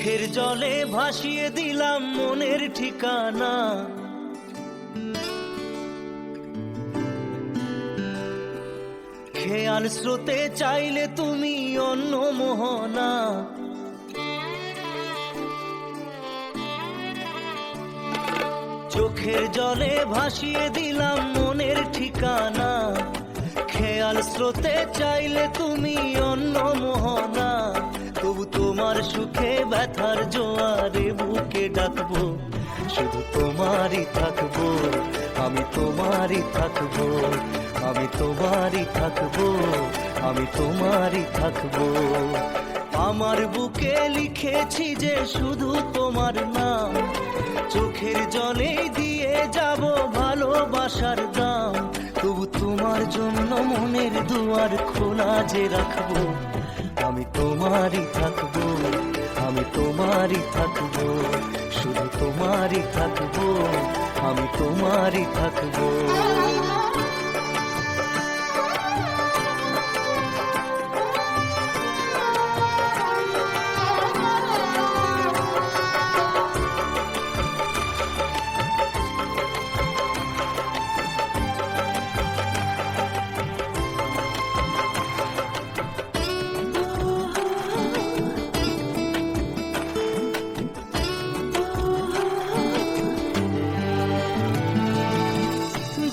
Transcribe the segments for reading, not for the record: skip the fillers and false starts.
চোখের জলে ভাসিয়ে দিলাম মনের ঠিকানা। খেয়াল স্রোতে চাইলে তুমি অন্য মোহনা। চোখের জলে ভাসিয়ে দিলাম মনের ঠিকানা। খেয়াল স্রোতে চাইলে তুমি অন্য মোহনা। তবু তোমার সুখে ব্যথার জোয়ারে বুকে ডাকবো, শুধু তোমারই থাকবো, আমি তোমারই থাকবো, আমি তোমারই থাকবো, আমি তোমারই থাকবো। আমার বুকে লিখেছি যে শুধু তোমার নাম, চোখের জলে দিয়ে যাব ভালোবাসার দাম। তবু তোমার জন্য মনের দুয়ার খোলা যে রাখবো, আমি তোমারই থাকবো, আমি তোমারই থাকবো, শুধু তোমারই থাকবো, আমি তোমারই থাকবো।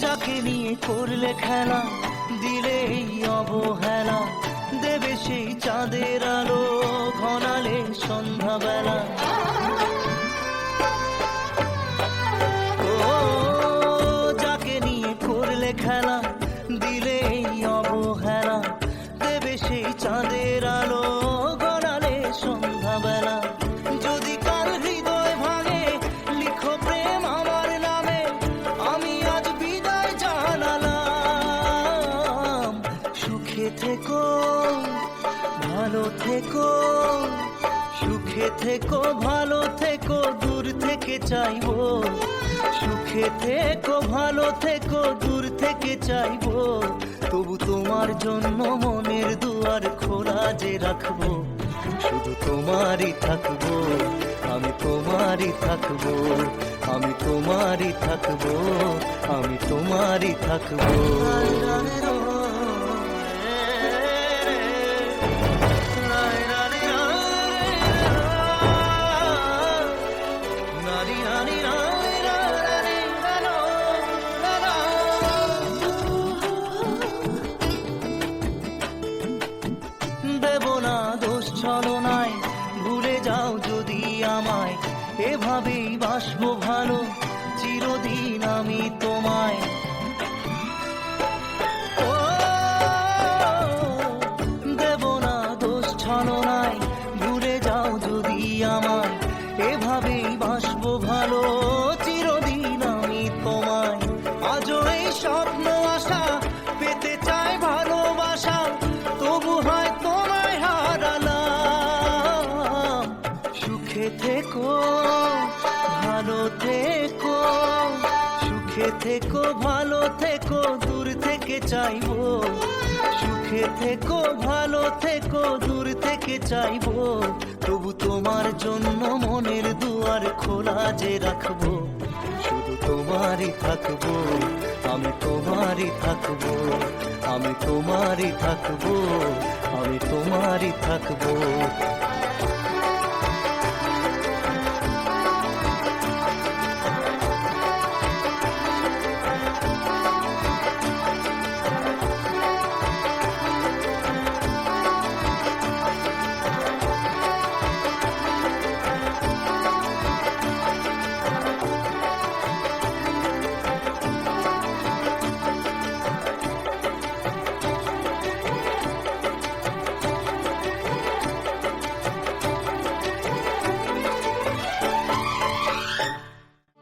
যাকে নিয়ে করলে খেলা, দিলে এই অবহেলা, দেবে সেই চাঁদের আলো ঘনালে সন্ধ্যাবেলা। ও যাকে নিয়ে করলে খেলা, দিলে এই অবহেলা, দেবে সেই চাঁদের আলো ঘনালে সন্ধ্যাবেলা। যদি কাল হৃদয় ভাঙে লিখো প্রেম আমার নামে, আমি আজ বিদায় জানালাম। সুখে থেকো, ভালো থেকো, সুখে থেকো, ভালো থেকো, দূর থেকে চাইবো। সুখে থেকো, ভালো থেকো, দূর থেকে চাইবো। তবু তোমার জন্য মনের দুয়ার খোলা যে রাখবো, শুধু তোমারই থাকবো, আমি তোমারই থাকবো, আমি তোমারই থাকবো, আমি তোমারই থাকবো। দেব না দোষ ছলনায়, ভুলে যাও যদি আমায়, এভাবেই বাসবো ভালো চিরদিন আমি তোমায়। ও দেব না দোষ ছলনায়, ভুলে যাও যদি আমায়, এভাবেই বাসবো ভালো চিরদিন আমি তোমায়। আজও এই স্বপ্ন আশা পেতে চাই ভালোবাসা, তবু হয় তোমায় হারালাম। সুখে থেকো, ভালো থেকো, সুখে থেকো, ভালো থেকো, দূর থেকে চাইবো। সুখে থেকো, ভালো থেকো, দূর থেকে চাইবো। তবু তোমার জন্য মনের দুয়ার খোলা যে রাখবো, শুধু তোমারই থাকবো, আমি তোমারই থাকবো, আমি তোমারই থাকবো, আমি তোমারই থাকবো।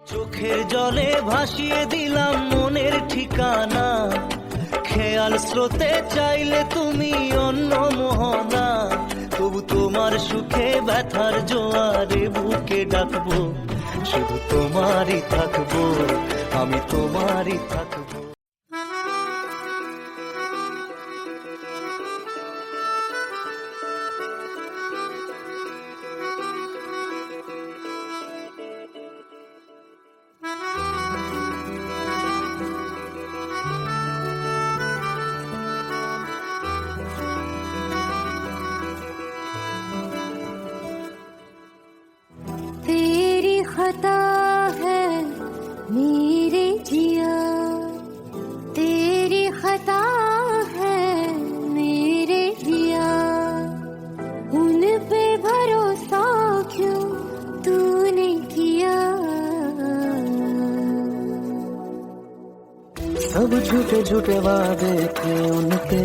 চোখের জলে ভাসিয়ে দিলাম মনের ঠিকানা। খেয়াল স্রোতে চাইলে তুমি অন্য মোহনা। তবু তোমার সুখে ব্যথার জোয়ারে বুকে ডাকবো, শুধু তোমারই থাকবো, আমি তোমারই থাকবো। खता है मेरे जिया, तेरी खता है मेरे जिया, उन पे भरोसा क्यों तूने किया। सब झूठे झूठे वादे थे उनके,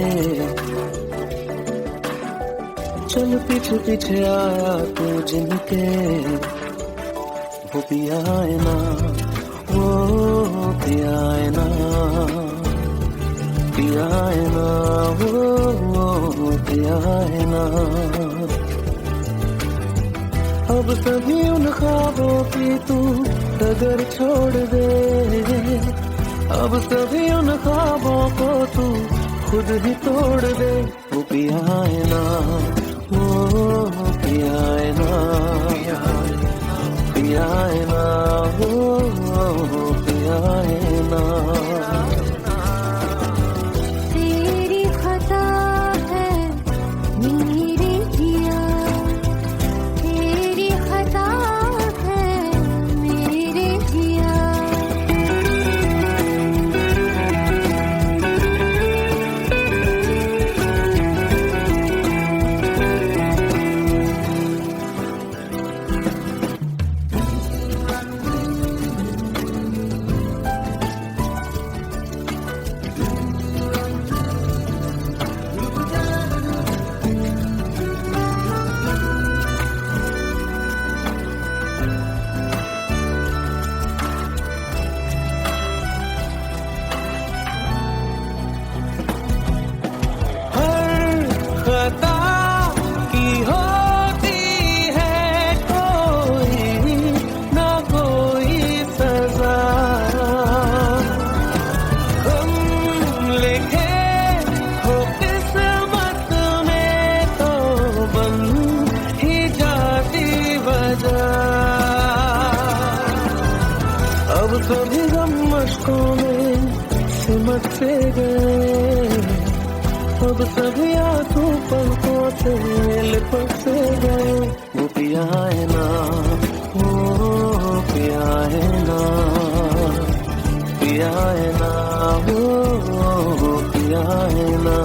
चल पीछे पीछे आया तू जिनके, वो पिया है ना, वो पिया है ना, पिया है ना, वो पिया है ना। अब सभी उन ख्वाबों की तू डगर छोड़ दे, अब सभी उन ख्वाबों को तू खुद ही तोड़ दे। वो पिया है ना, वो पिया है ना, पिया है ना, वो पिया है ना। तेरी खता है मेरे जिया, तेरी खता है मेरे जिया। खता की होती है कोई ना कोई सजा, हम लिखे हो किस्मत में तो बन ही जाती वजह। अब सभी गम मशकों में सिमट से गए, अब सभी आंसू पलकों से लिपट से गए। वो पिया है ना, वो पिया है ना, पिया है ना, वो पिया है ना।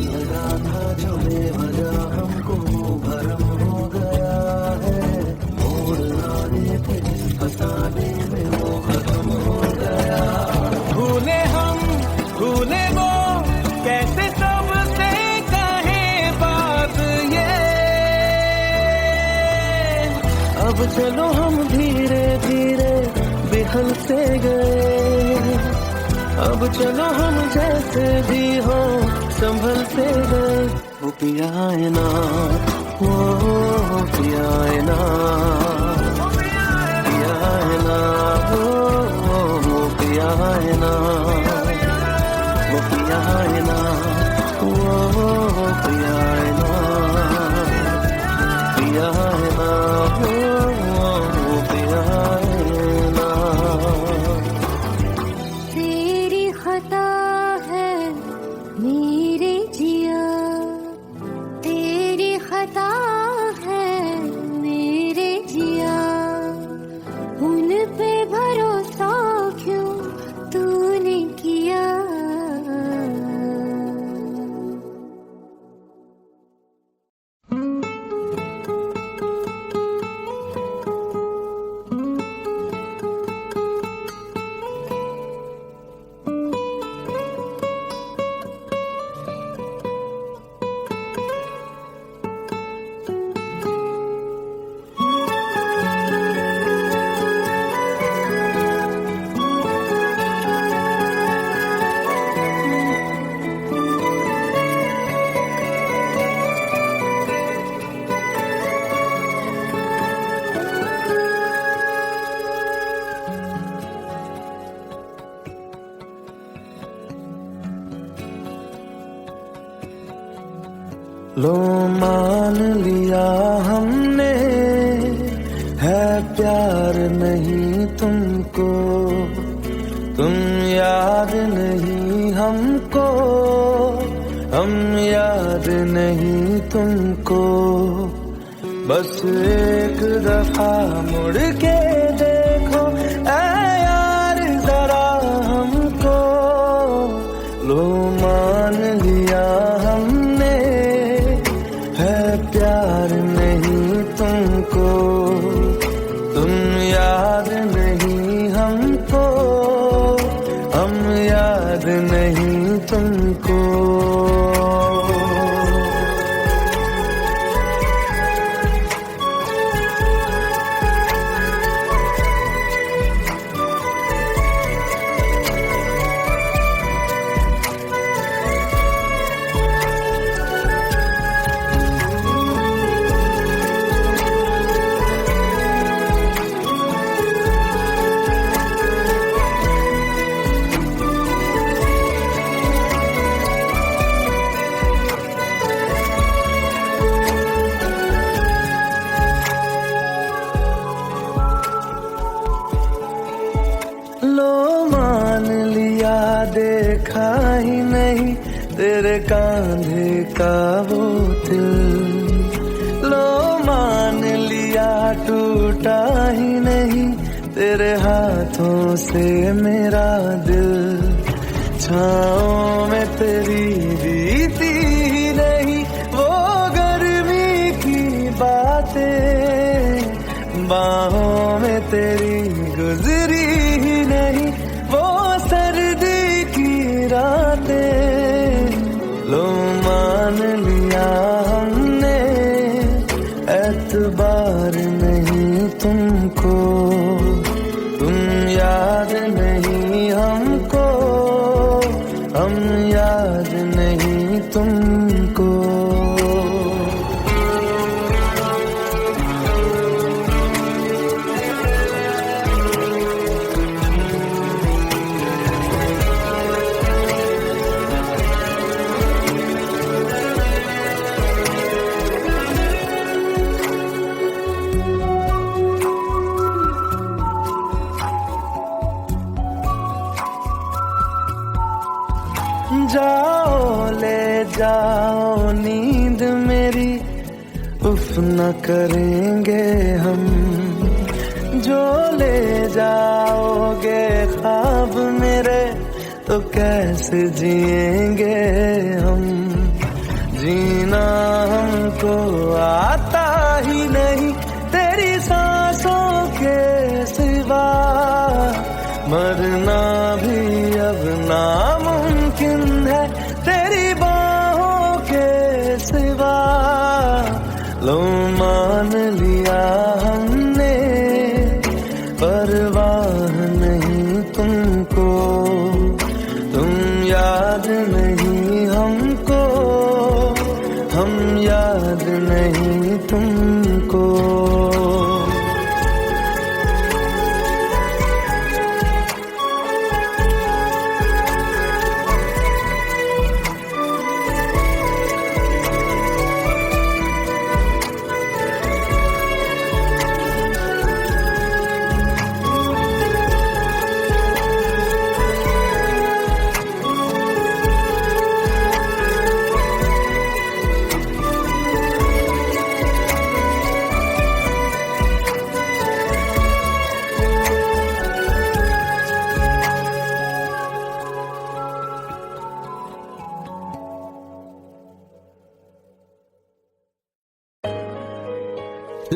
लगा था जो बेवजह हमको भरम हो गया है, मोड़ लाने थे फसाने में वो खत्म हो गया। भूले हम भूले वो कैसे सबसे कहे बात ये, अब चलो हम धीरे धीरे बिहल से गए, अब चलो हम जैसे भी हो संभल से गए। वो पिया है ना, वो पिया है ना, पिया है ना, वो पिया है ना, वो पिया है ना, वो पिया है ना, पिया है ना, वो पिया है ना। तेरी खता है मेरे जिया, तेरी खता है मेरे लो मान लिया हमने है प्यार नहीं तुमको, तुम याद नहीं हमको, हम याद नहीं तुमको। बस एक दफा मुड़ के देखो ऐ यार जरा हमको, लो मान लिया हमने है प्यार नहीं तुमको, तुम याद नहीं हमको, हम याद नहीं तुमको। लो मान लिया देखा ही नहीं तेरे कांधे का वो दिल, लो मान लिया टूटा ही नहीं तेरे हाथों से मेरा दिल। छाँव में तेरी बीती ही नहीं वो गर्मी की बातें, बाहों में तेरी गुजरी ही नहीं वो सर्दी की रातें। लो मान लिया हमने एतबार नहीं तुमको, तुम याद नहीं हमको, हम याद नहीं तुमको। जाओ ले जाओ नींद मेरी, उफ न करेंगे हम, जो ले जाओगे ख्वाब मेरे तो कैसे जिएंगे हम। जीना हमको आता ही नहीं तेरी सांसों के सिवा, मरना भी अब नामुमकिन है तेरी बाहों के सिवा। लो मान लिया हमने परवाह नहीं तुमको, तुम याद नहीं हमको, हम याद नहीं तुमको।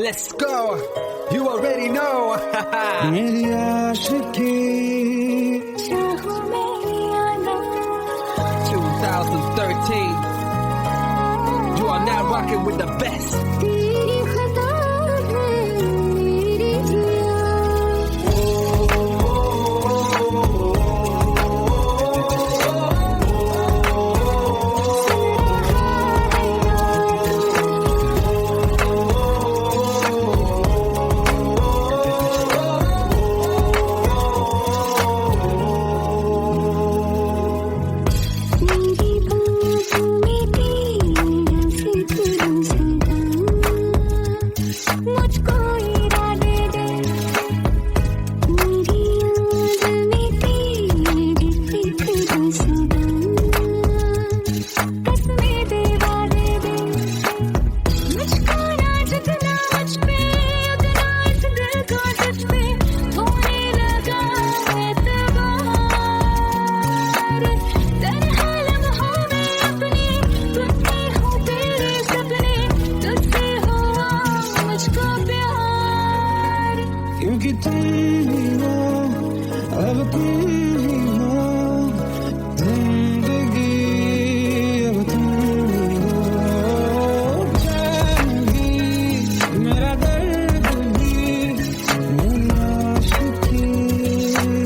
Let's go. You already know. मेरी आशिकी 2013. You are now rocking with the best. तेरी खता है मेरी जिया, मेरी बाहों में तेरा क्योंकि तुम ही हो, अब तुम ही हो जिंदगी, अब तुम ही हो चैन भी, मेरा दर्द भी, मेरी आशिकी,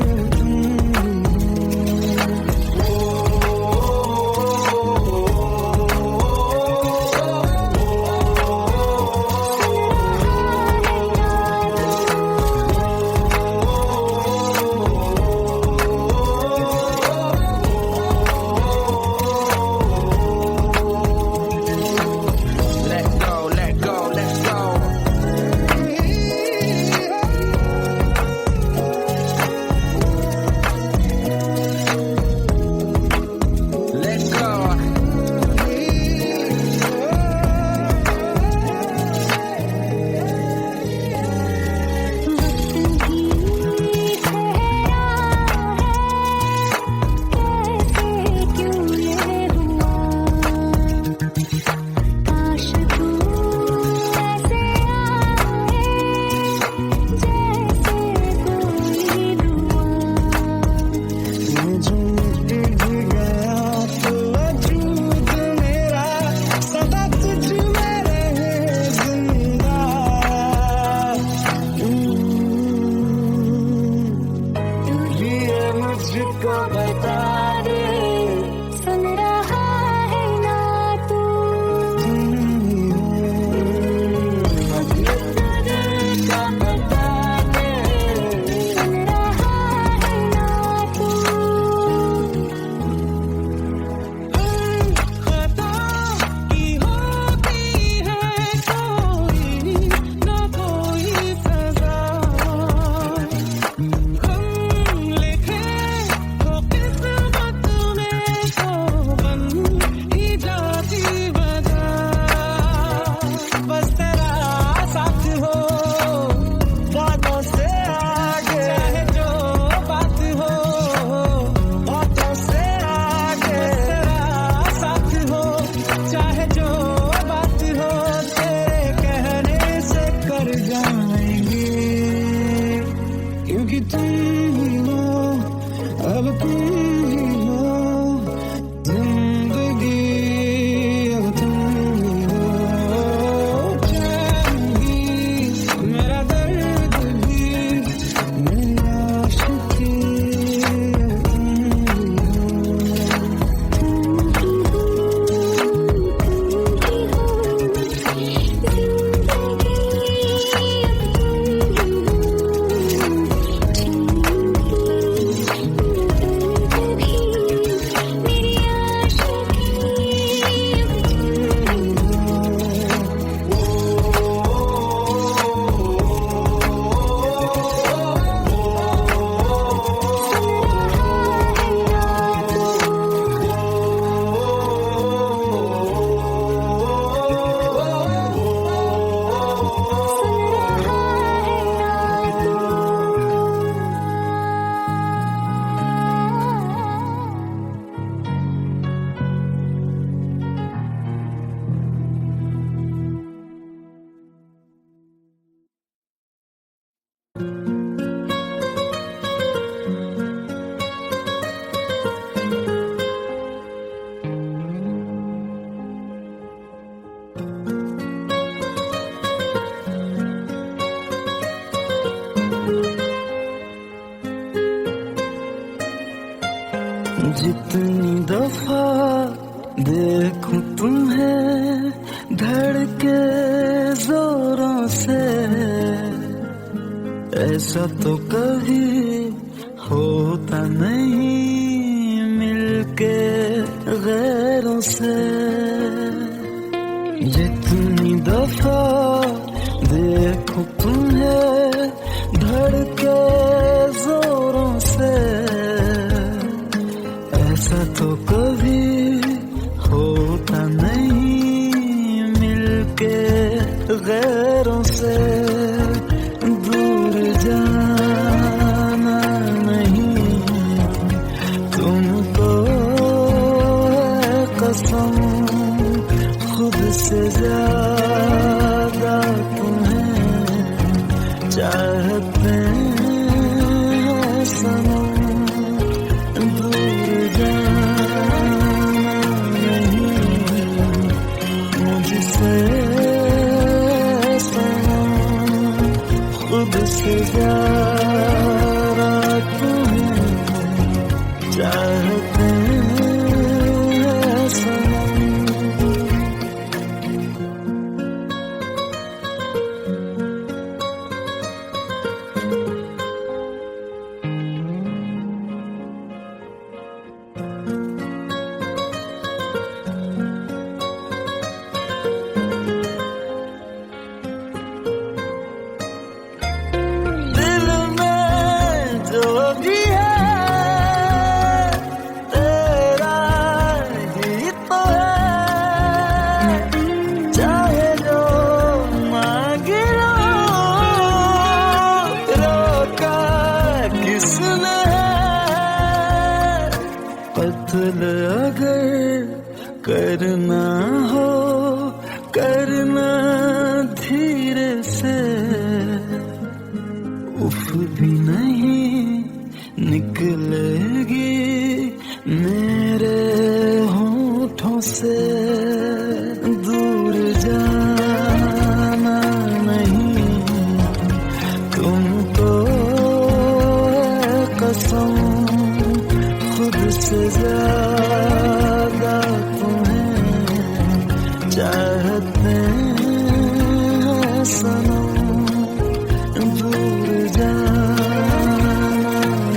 अब तुम Let go, let go, let go. Let go. वक्त भी ठहरा है, कैसे क्यों ये हुआ, काश तू ऐसे आए जैसे कोई दुआ। ये जो मिट भी गया तो वजूद मेरा सदा तुझ में रहे जिंदा। तू ये मुझको बता दे, सुन रहा है ना तू, तुम ही हो, अब ये दिल का बता दे। सुन रहा है ना तू। खता की होती है कोई ना कोई सजा, हम लिखे तो किस्मत में तो बन ही जाती वजह। बस तेरा साथ हो बातों से आगे, चाहे जो बात हो बातों से आगे। तेरा साथ हो चाहे जो बात हो, तेरे कहने से कर जाएंगे, क्योंकि तुम ही हो, अब तुम ही हो जिंदगी, अब तुम ही हो चैन भी, मेरा दर्द भी, मेरी आशिकी, अब तुम ही हो। जितनी दफा देखूं तुम्हें धड़के जोरों से, ऐसा तो कभी होता नहीं मिलके गैरों से। जितनी दफा देखूं तुम्हें धड़के जोरों से, ऐसा तो कभी होता नहीं मिलके गैरों से। दूर जाना नहीं तुमको है कसम, खुद से ज्यादा तुम्हें चाहते हैं सनम दूर जाना नहीं मुझसे सनम खुद से ज्यादा तुम्हें चाहते हैं सनम। दिल में जो भी है तेरा ही तो है, चाहे जो मांग लो रोका किसने है। पत्थर अगर करना हो करना धीरे से, उफ भी नहीं निकलेगी मेरे होठों से। दूर जाना नहीं तुमको है कसम खुद से ज्यादा तुम्हें चाहते हैं सनम दूर जाना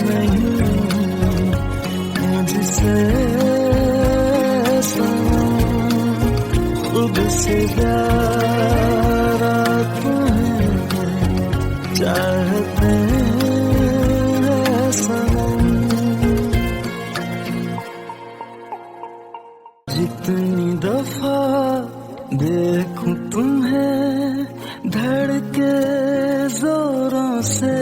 नहीं मुझसे सनम खुद से ज्यादा तुम्हें चाहते हैं सनम। जितनी दफा देखूं तुम्हें धड़के जोरों से,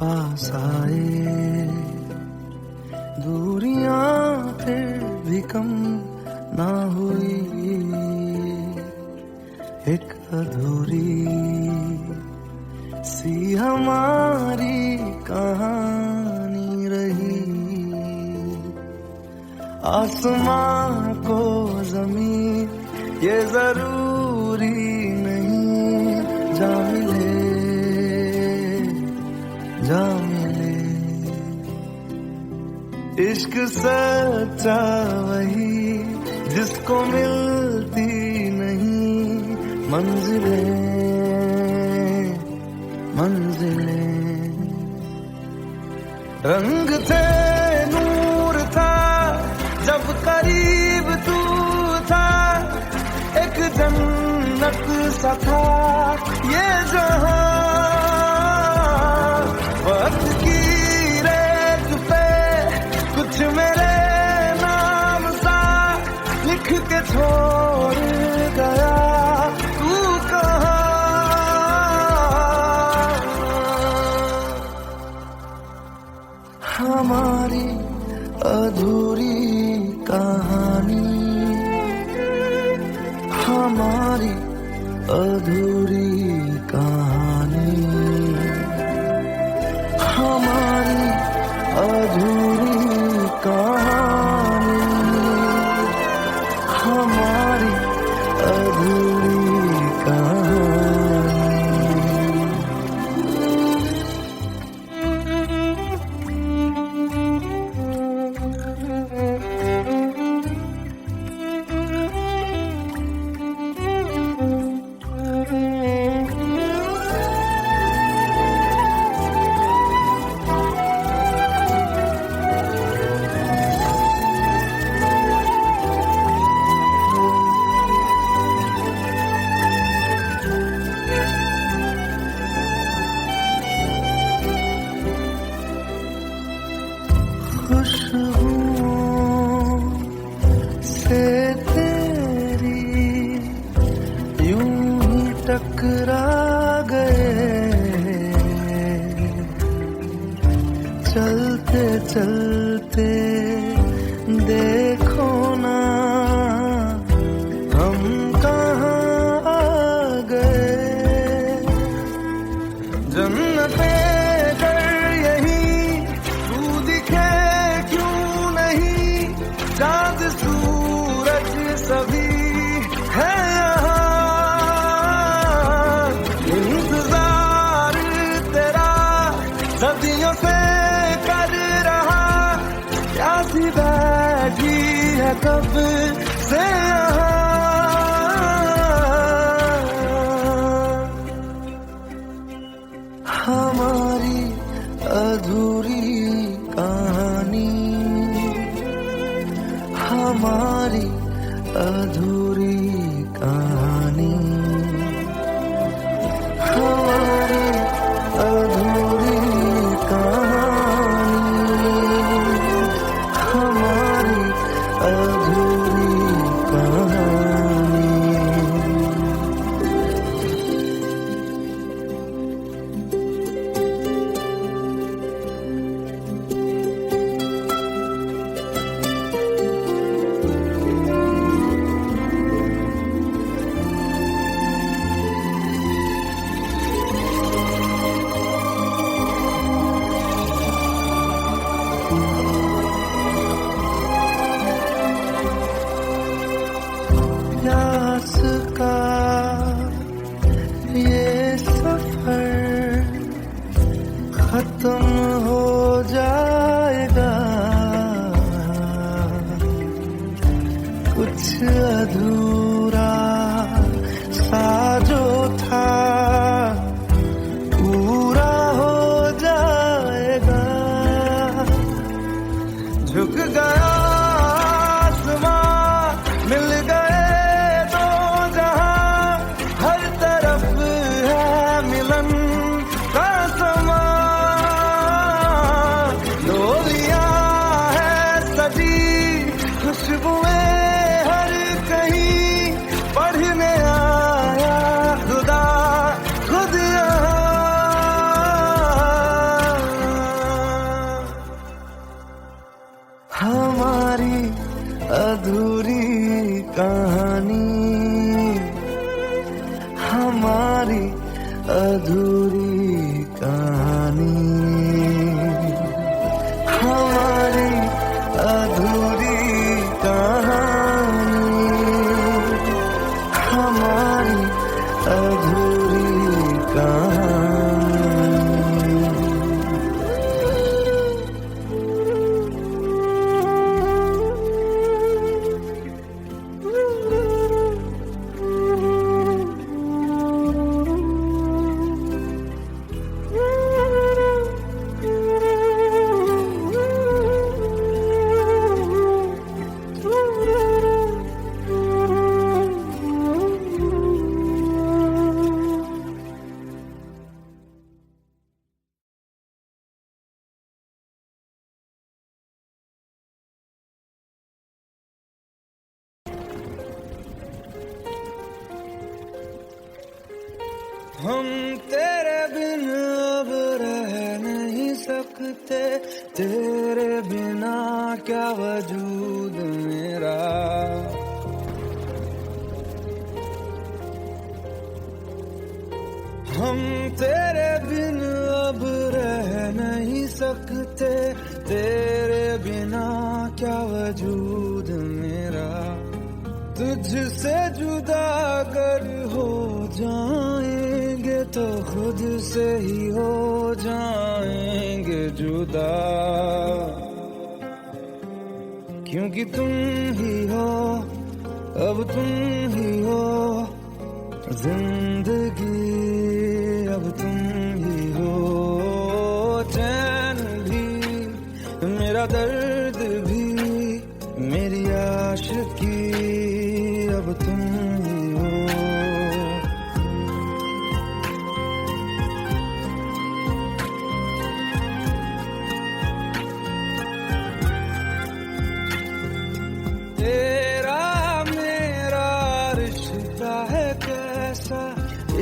पास आए, दूरियां फिर भी कम ना हुई, एक अधूरी सी हमारी कहानी रही। आसमां को जमीन ये जरूरी नहीं, जा मिले जा मिले। इश्क सच्चा वही जिसको मिलती नहीं मंजिलें मंजिलें। रंग थे नूर था जब करीब तू था, एक जन्नत सा था ये जहां। वक्त की रेत पे कुछ मेरे नाम सा लिख के छोड़ गया, तू कहाँ? हमारी अधूरी कहानी, हमारी अधूरी कहानी, हमारी अधूरी कहानी, हमारी अधूरी कहानी। खुशबुओं से तेरी यूं ही टकरा गए, चलते चलते देखो ना हम कहाँ आ गए। जन्नते चाँद सूरज सभी है यहाँ, इंतजार तेरा सदियों से कर रहा, प्यासी बैठी है कब से यहाँ। हमारी अधूरी कहानी, हमारी अधूरी कहानी, हमारी अधूरी कहानी, हमारी अधूरी हमारी अधूरी कहानी, हमारी अधूरी कहानी, हमारी अधूरी कहानी। हम तेरे बिन अब रह नहीं सकते, तेरे बिना क्या वजूद मेरा। हम तेरे बिन अब रह नहीं सकते, तेरे बिना क्या वजूद मेरा। तुझसे जुदा अगर हो जाएंगे तो खुद से ही हो जाएंगे जुदा, क्योंकि तुम ही हो, अब तुम ही हो जिंदगी, अब तुम ही हो चैन भी, मेरा दर्द भी, मेरी आशिकी, अब तुम ही हो। तेरा मेरा रिश्ता है कैसा,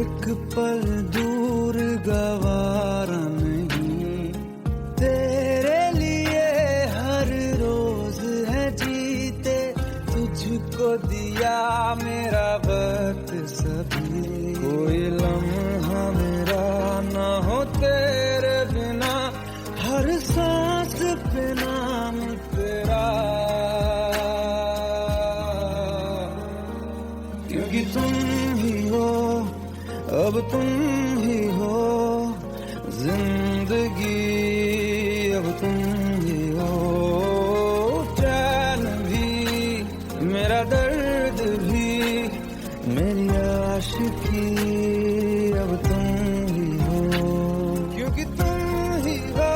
एक पल दूर गवारा नहीं। तेरे लिए हर रोज है जीते, तुझको दिया मेरा वक्त सभी। कोई लम्हा मेरा ना हो तेरे बिना, हर सांस पे नाम तेरा, क्योंकि तुम ही हो, अब तुम ही हो जिंदगी, अब तुम ही हो चैन भी, मेरा दर्द भी, मेरी आशिकी, अब तुम ही हो, क्योंकि तुम ही हो,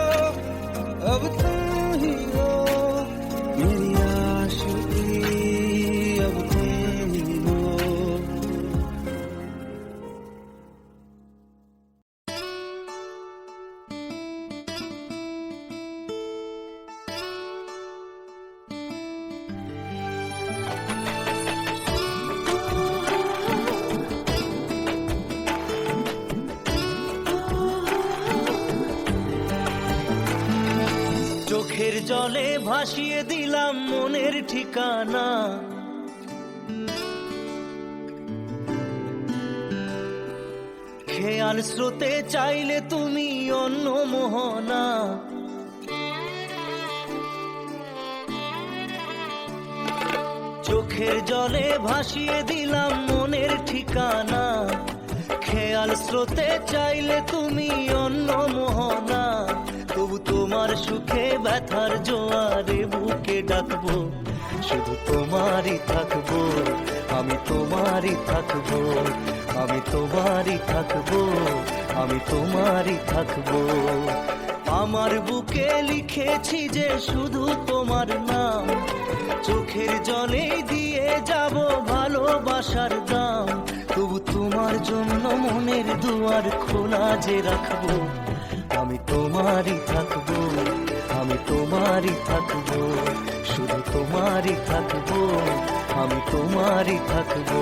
अब तुम ही हो मेरी आशिकी, अब तुम ही हो। চোখের জলে ভাসিয়ে দিলাম মনের ঠিকানা, খেয়াল স্রোতে চাইলে তুমি অন্য মোহনা। চোখের জলে ভাসিয়ে দিলাম মনের ঠিকানা, খেয়াল স্রোতে চাইলে তুমি অন্য মোহনা। তবু তোমার সুখে ব্যথার জোয়ারে বুকে ডাকবো, শুধু তোমারই থাকবো, আমি তোমারই থাকবো, আমি তোমারই থাকবো, আমি তোমারই থাকবো। আমার বুকে লিখেছি যে শুধু তোমার নাম, চোখের জলে দিয়ে যাব ভালোবাসার দাম। তবু তোমার জন্য মনের দুয়ার খোলা যে রাখবো, আমি তোমারই থাকবো, আমি তোমারই থাকবো, শুধু তোমারই থাকবো, আমি তোমারই থাকবো।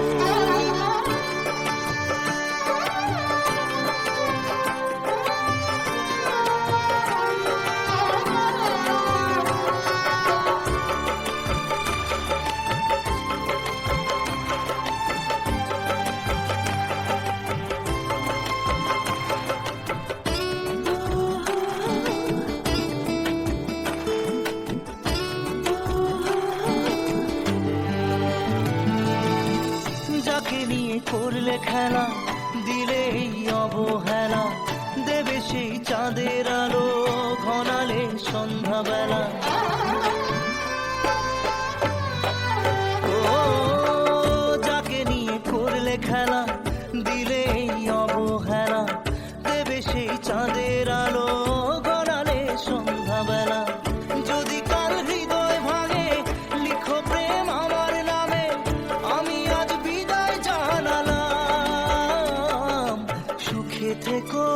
থেকো,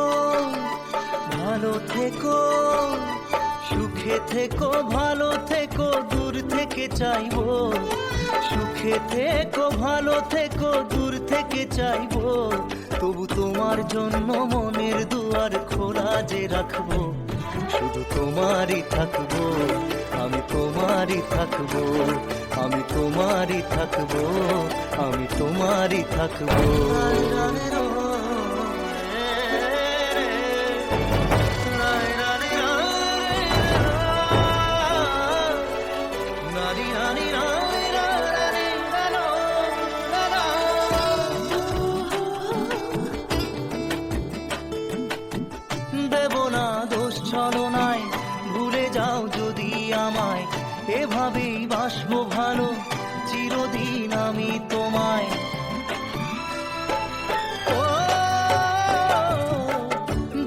ভালো থেকো, সুখে থেকো, ভালো থেকো, দূর থেকে চাইবো। সুখে থেকো, ভালো থেকো, দূর থেকে চাইবো। তবু তোমার জন্য মনের দুয়ার খোলা যে রাখবো। শুধু তোমারই থাকবো, আমি তোমারই থাকবো, আমি তোমারই থাকবো, আমি তোমারই থাকবো। দেব না দোষ ছলনায়, ভুলে যাও যদি আমায়। এভাবেই বাসবো ভালো, চিরদিন আমি তোমায়। ও,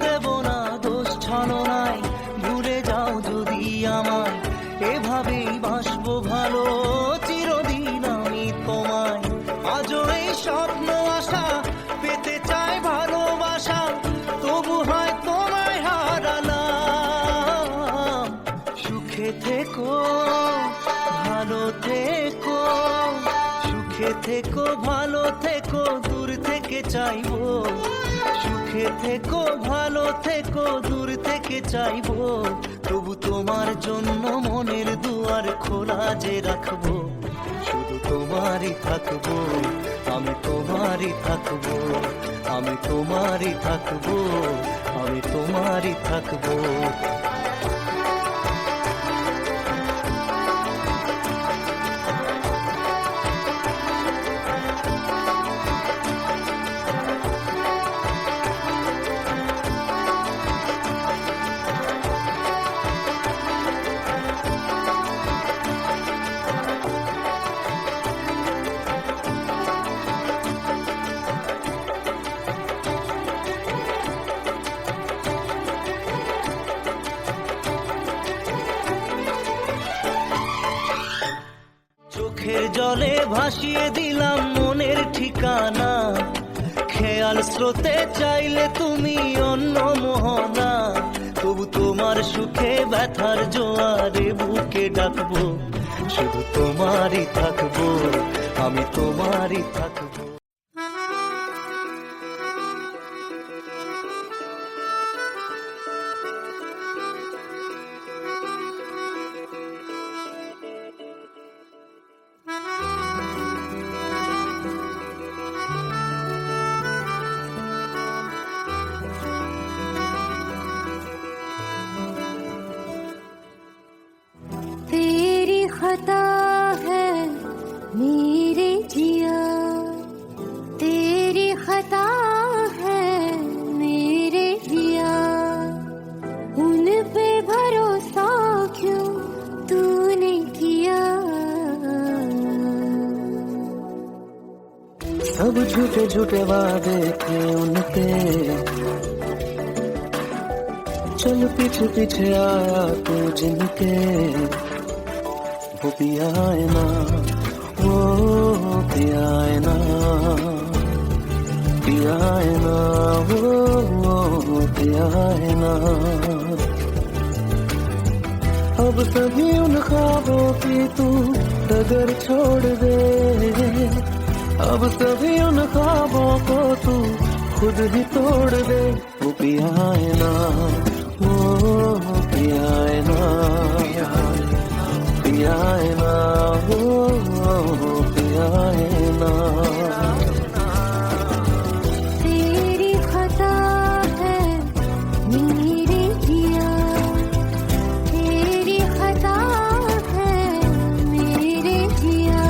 দেব না দোষ ছলনায়, ভুলে যাও যদি আমায়। এভাবেই বাসবো ভালো, চিরদিন আমি তোমায়। আজও এই স্বপ্ন আশা পেতে চাই ভালোবাসা, তবু হয় তোমায় হারালাম। সুখে থেকো, ভালো থেকো, সুখে থেকো, ভালো থেকো, দূর থেকে চাইবো। সুখে থেকো, ভালো থেকো, দূর থেকে চাইবো। তবু তোমার জন্য মনের দুয়ার খোলা যে রাখবো। শুধু তোমারই থাকবো, আমি তোমারই থাকবো, আমি তোমারই থাকবো, আমি তোমারই থাকবো। চোখের জলে ভাসিয়ে দিলাম মনের ঠিকানা। খেয়াল স্রোতে চাইলে তুমি অন্য মোহনা। তবু তোমার সুখে ব্যথার জোয়ারে বুকে ডাকবো। শুধু তোমারই থাকবো, আমি তোমারই থাকবো। तेरी खता है मेरे जिया, तेरी खता है मेरे जिया। उन पे भरोसा क्यों तूने किया। सब झूठे झूठे वादे थे उनके, चल पीछे पीछे आया तू जिनके। वो पिया है ना, वो पिया है ना, पिया है ना, वो पिया है ना। अब सभी उन ख्वाबों की तू डगर छोड़ दे। अब सभी उन ख्वाबों को तू खुद ही तोड़ दे। वो पिया है ना, वो पिया है ना, पिया है ना, वो पिया है ना। तेरी खता है मेरे जिया, तेरी खता है मेरे जिया।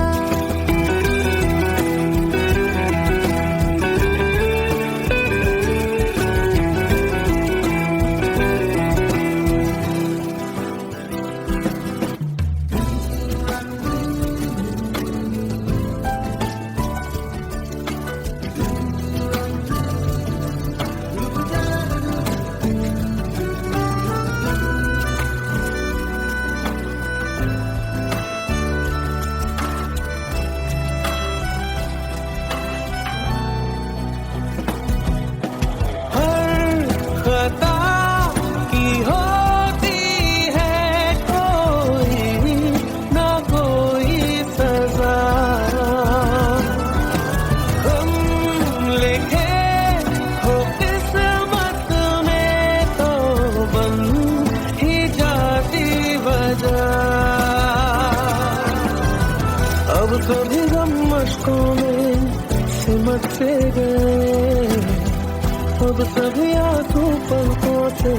अब सभी आंसू पलकों से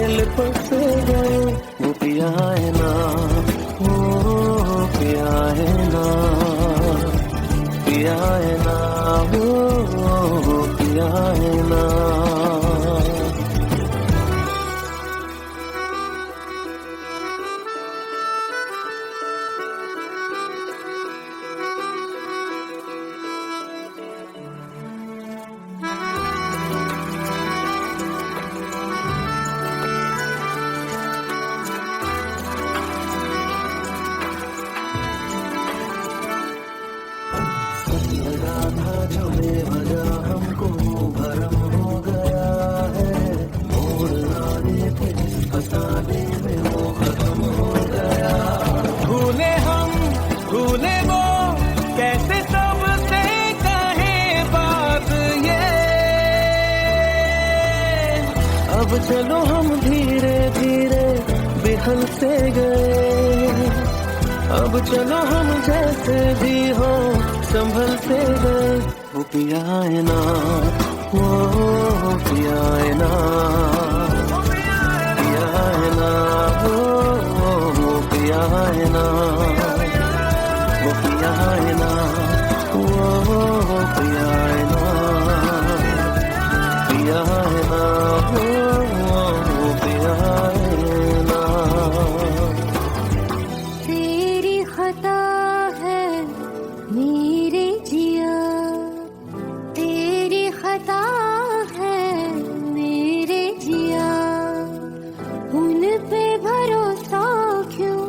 लिपट से गए। वो पिया है ना, वो पिया है ना, पिया है ना, वो पिया है ना। जो बेवजह हमको भरम हो गया है, मोड़ आने थे फसाने में वो खत्म हो गया। भूले हम भूले वो, कैसे सबसे कहे बात ये। अब चलो हम धीरे धीरे बिहल से गए। अब चलो हम जैसे भी हो संभल से गए। वो पिया है ना, वो पिया है ना, पिया है ना, वो पिया है ना, वो पिया है ना, वो पिया है ना, पिया है ना, वो पिया है ना। तेरी खता है मेरे जिया, तेरी खता है मेरे जिया। उन पे भरोसा क्यों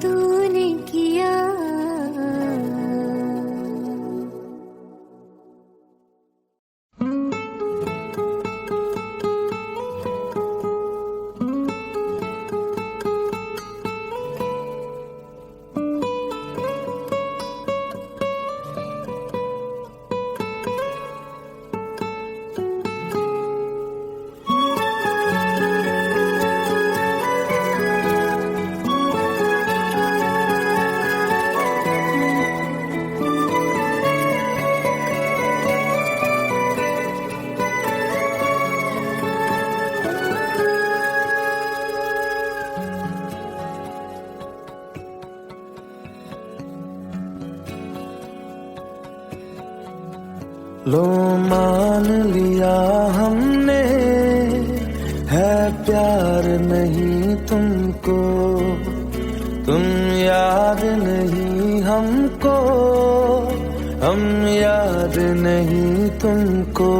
तूने किया। लो मान लिया हमने है प्यार नहीं तुमको, तुम याद नहीं हमको, हम याद नहीं तुमको।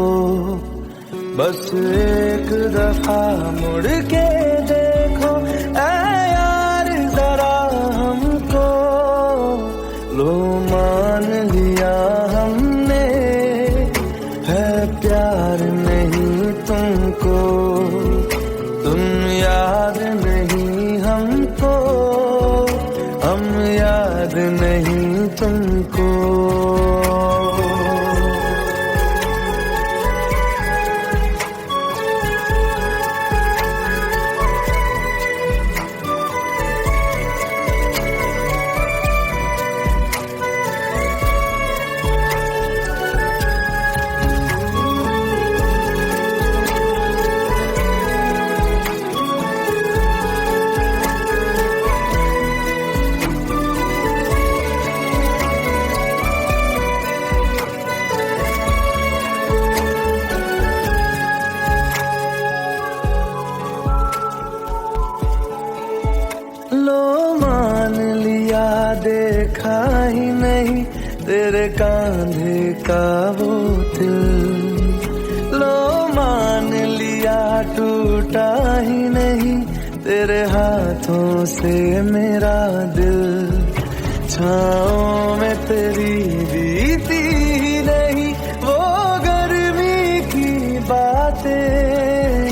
बस एक दफा मुड़ के देखो ऐ यार जरा हमको। लो मान लिया हमने है प्यार नहीं तुमको, तुम याद नहीं हमको, हम याद नहीं तुमको। देखा ही नहीं तेरे कांधे का वो दिल। लो मान लिया टूटा ही नहीं तेरे हाथों से मेरा दिल। छाँव में तेरी बीती ही नहीं वो गर्मी की बातें,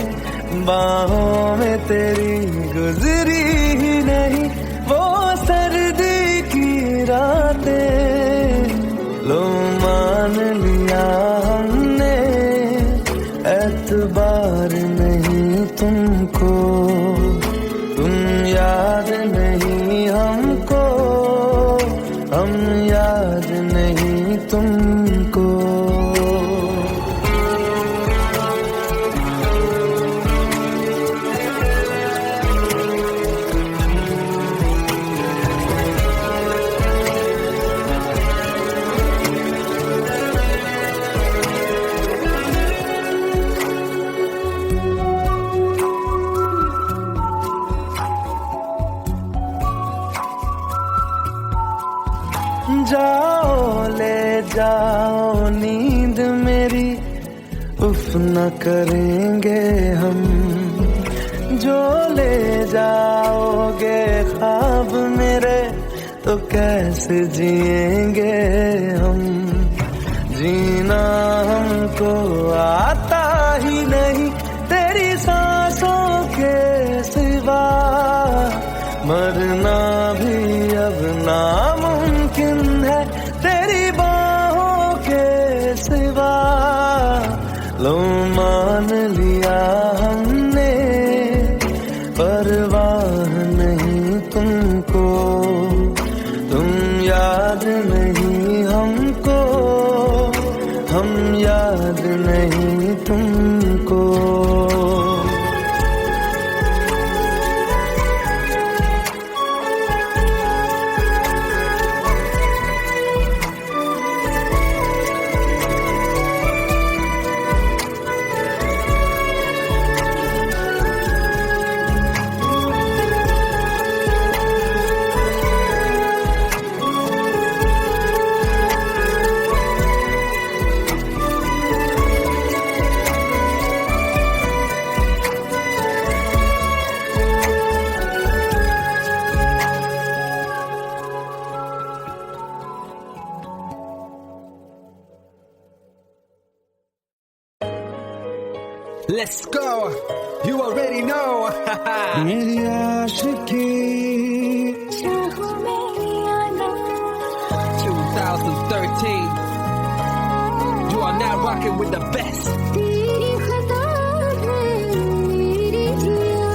बाहों में तेरी गुजरी ही नहीं वो सर्दी की रातें। लो मान लिया हमने एतबार नहीं तुमको, तुम याद नहीं हमको, हम याद नहीं तुमको। जाओ नींद मेरी उफ न करेंगे हम, जो ले जाओगे ख्वाब मेरे तो कैसे जिएंगे हम। जीना हमको आता ही नहीं तेरी सांसों के सिवा, मरना भी अब नामुमकिन है तेरी बाहों के सिवा। लो मान लिया हमने परवाह नहीं तुमको, तुम याद नहीं हमको, हम याद नहीं तुमको। Let's go. You already know. मेरी आशिकी 2013. You are now rocking with the best. तेरी खता है मेरी जिया,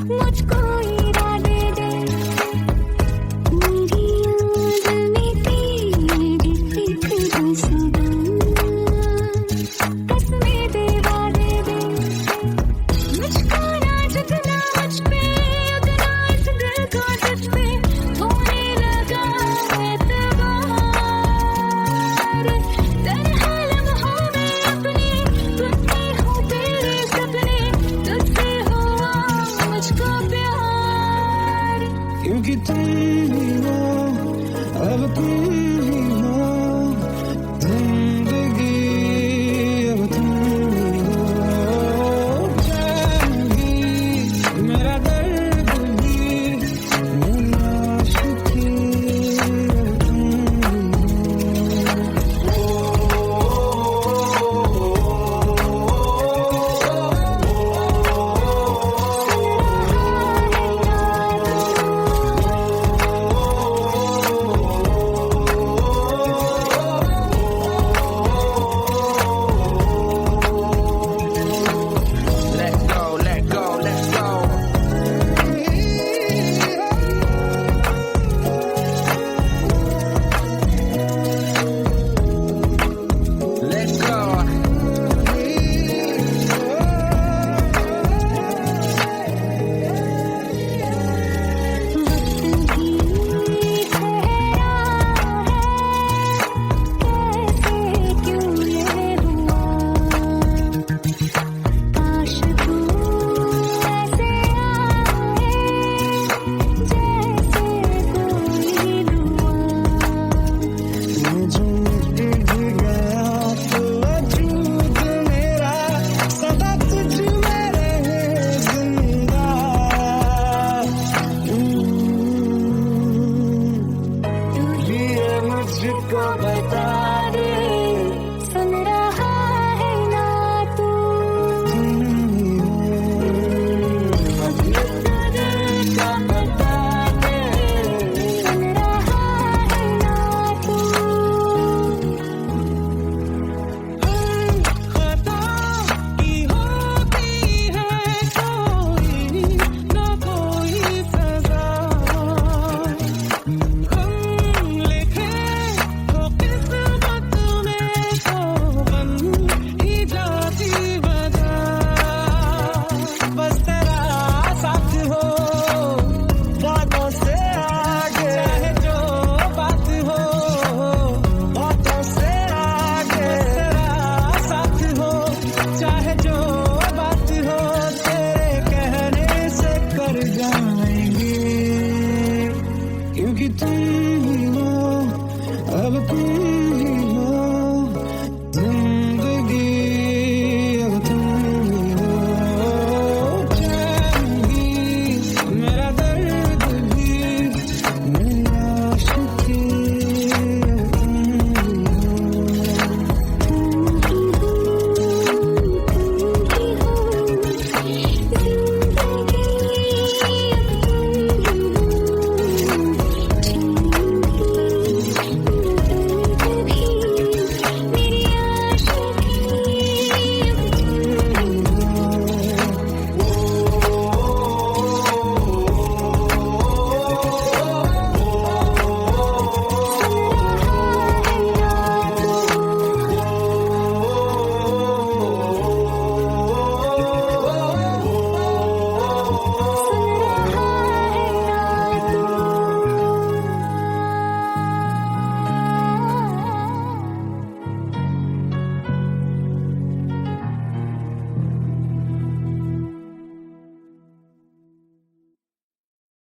मुझको इरादे दे, मेरी आँख में तेरी फिक्र सदा, कसमें दे वादे दे, मुझको ना जितना मुझ पे उतना इस दिल को तुझ पे होने लगा एतबार। तन्हा लम्हों में अपने टूटे हो तेरे सपने, तुझसे हुआ मुझको प्यार। क्योंकि तुम ही वो